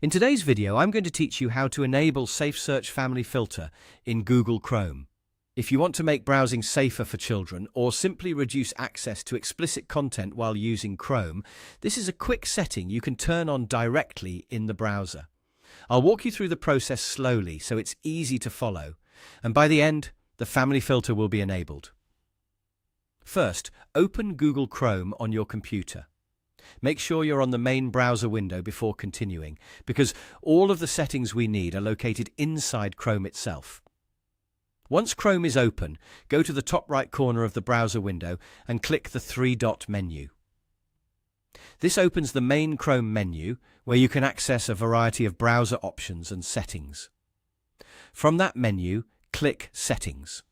In today's video, I'm going to teach you how to enable SafeSearch Family Filter in Google Chrome. If you want to make browsing safer for children or simply reduce access to explicit content while using Chrome, this is a quick setting you can turn on directly in the browser. I'll walk you through the process slowly so it's easy to follow, and by the end, the family filter will be enabled. First, open Google Chrome on your computer. Make sure you're on the main browser window before continuing, because all of the settings we need are located inside Chrome itself. Once Chrome is open, go to the top right corner of the browser window and click the three-dot menu. This opens the main Chrome menu, where you can access a variety of browser options and settings. From that menu, click Settings.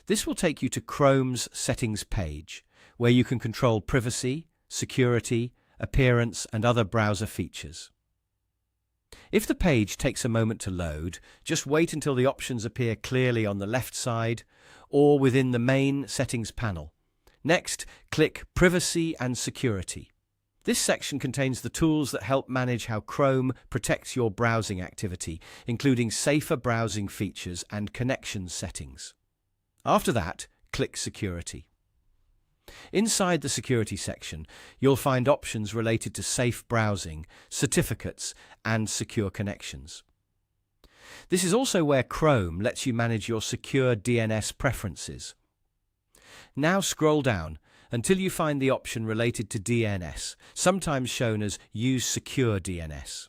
This will take you to Chrome's Settings page, where you can control privacy, security, appearance, and other browser features. If the page takes a moment to load, just wait until the options appear clearly on the left side or within the main settings panel. Next, click Privacy and Security. This section contains the tools that help manage how Chrome protects your browsing activity, including safer browsing features and connection settings. After that, click Security. Inside the security section, you'll find options related to safe browsing, certificates, and secure connections. This is also where Chrome lets you manage your secure DNS preferences. Now scroll down until you find the option related to DNS, sometimes shown as Use Secure DNS.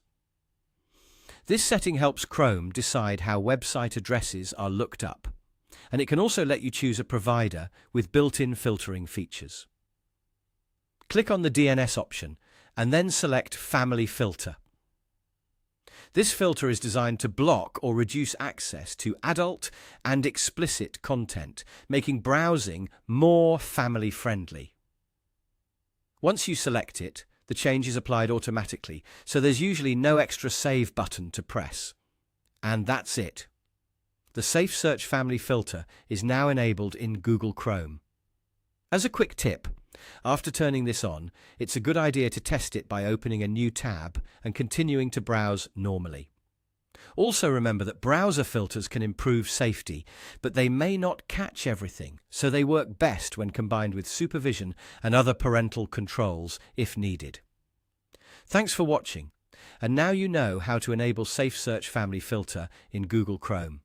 This setting helps Chrome decide how website addresses are looked up, and it can also let you choose a provider with built-in filtering features. Click on the DNS option and then select Family Filter. This filter is designed to block or reduce access to adult and explicit content, making browsing more family-friendly. Once you select it, the change is applied automatically, so there's usually no extra save button to press. And that's it. The SafeSearch Family Filter is now enabled in Google Chrome. As a quick tip, after turning this on, it's a good idea to test it by opening a new tab and continuing to browse normally. Also remember that browser filters can improve safety, but they may not catch everything, so they work best when combined with supervision and other parental controls if needed. Thanks for watching, and now you know how to enable SafeSearch Family Filter in Google Chrome.